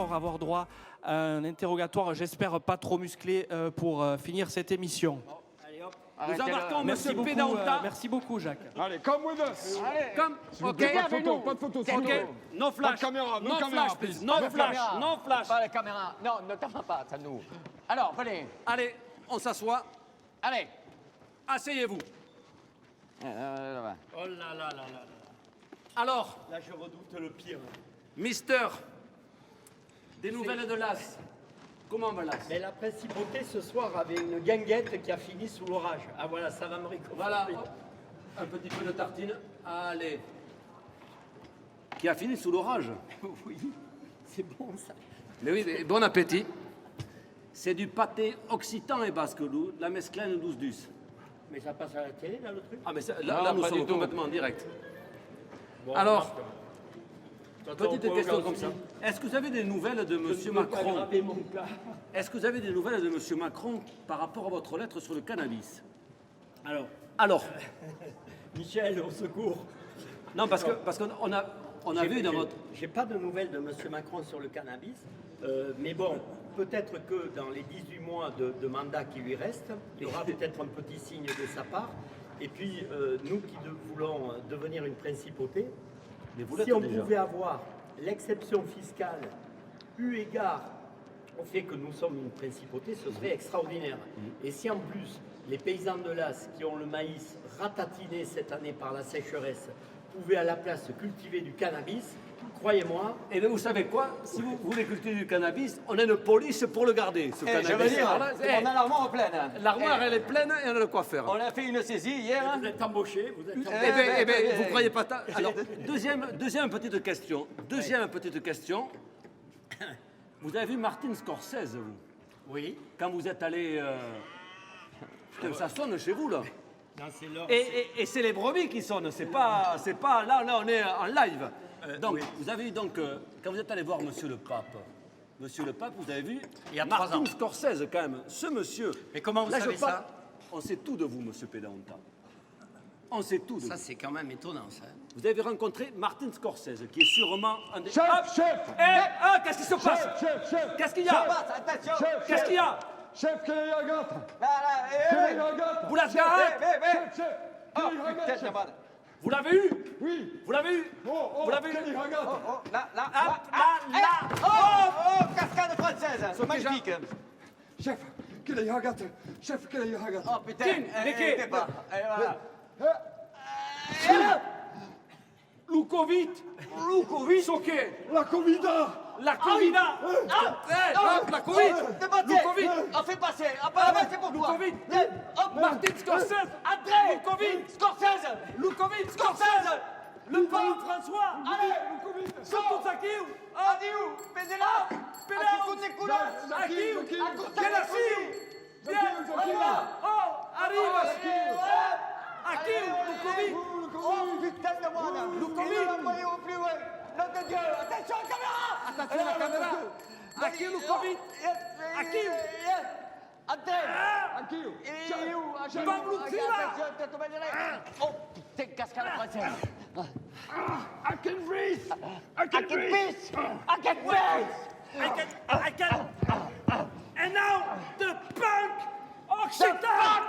alors avoir droit à un interrogatoire, j'espère pas trop musclé, pour finir cette émission. Nous embarquons Merci M. beaucoup, Pédaonta. merci beaucoup, Jacques. Allez, come with us. Comme, ok, Pas de photo, s'il vous ok, plaît. no flash, Pas de caméra, no no flash, caméra, please, please. no Pas de flash, caméra. no flash. Pas la caméra. Non, ne t'en vas pas, ça nous. Alors, venez. Allez, on s'assoit. Allez. Asseyez-vous. Oh là Oh là là là là. Alors, Là, je redoute le pire. Mister, des nouvelles de l'As. Comment va l'As? Mais la principauté ce soir avait une guinguette qui a fini sous l'orage. Ah voilà, ça va me réconforter. Voilà, hop, un petit peu de tartine. Allez. Qui a fini sous l'orage. Oui, c'est bon ça. Mais oui, mais bon appétit. C'est du pâté occitan et basque, la mesclane 12 dus. Mais ça passe à la télé là le truc. Ah, mais Non, là nous pas du sommes tout. complètement en direct. Bon, Alors, t'attends petite pas question aujourd'hui. comme ça. Est-ce que vous avez des nouvelles de Je M. ne veux pas Macron? graver mon plat. Est-ce que vous avez des nouvelles de M. Macron par rapport à votre lettre sur le cannabis? Alors, Michel, au secours. Non, parce qu'on a vu dans votre... J'ai pas de nouvelles de M. Macron sur le cannabis, mais bon, peut-être que dans les 18 mois de mandat qui lui reste, il y aura peut-être un petit signe de sa part. Et puis, nous qui voulons devenir une principauté, Mais vous si l'êtes on déjà. pouvait avoir l'exception fiscale eu égard au fait que nous sommes une principauté, ce serait extraordinaire. Et si en plus les paysans de l'As qui ont le maïs ratatiné cette année par la sécheresse pouvaient à la place cultiver du cannabis, croyez-moi, Et bien, vous savez quoi? Si vous voulez cultiver du cannabis, on a une police pour le garder, ce cannabis. Je veux dire, Voilà, on a l'armoire pleine. l'armoire, elle est pleine et on a de quoi faire. On a fait une saisie hier. vous êtes embauché, vous êtes Eh bien, vous ne croyez pas ça? Alors, deuxième petite question. Petite question. Vous avez vu Martin Scorsese, vous? Oui, Quand vous êtes allé... Putain, ça sonne chez vous, là. non, c'est l'heure. Et c'est les brebis qui sonnent, c'est pas... Là, on est en live. Donc, oui. vous avez eu donc... quand vous êtes allé voir Monsieur le Pape, vous avez vu Il y a 3 Martin ans. Scorsese, quand même, ce monsieur... Mais comment vous Là, savez je parle- ça? On sait tout de vous, Monsieur Pédaonta. On sait tout de vous. Ça, c'est quand même étonnant, ça. Vous avez rencontré Martin Scorsese, qui est sûrement un des... Chef, Hop chef. qu'est-ce qui se passe? Chef. Qu'est-ce qu'il y a? Attention. Qu'est-ce qu'il y a? Chef, quelle est la gâte? Là, Quelle est la gâte? Vous l'avez eu? Chef. Oh, Quelle est la putain, gâte, j'ai chef? mal. Vous l'avez eu? Oui. Vous l'avez eu? Oh, Vous l'avez eu? quelle est la gâte? Oh, là. Là. Oh, cascade française. Magnifique. Chef, quelle est la gâte? Chef, quelle est la gâte? Oh, putain. King, mais qui? T'es pas. Et voilà. Lukovic. Soké. La Covida! La Covida. La Covid. T'es passé. Lukovic. On fait passer. Après, c'est pour toi. Lukovic. Hop. Martin Scorsese. André. Lukovic. Scorsese. Lukovic. Scorsese. Le pape François. Allez. Surtout Sakiou. Adieu. Pédéla. Pédéla. Écoute, couleurs. Akiou. Écoute, Kenassiou. Bien. Zakir. Oh, arrive. Akiou. Lukovic. Oh putain de monde. Lukovic. Il l'a envoyé au plus loin. Nom de Dieu. Attention, caméra. Attention la caméra. Akiou Lukovic. Akiou. André. Akio. Il est où? Pablo Krima. Attention, t'es tombé derrière. Oh putain, cascade française. I can breathe! I can piss. I can piss. I can. And now the punk Occitan.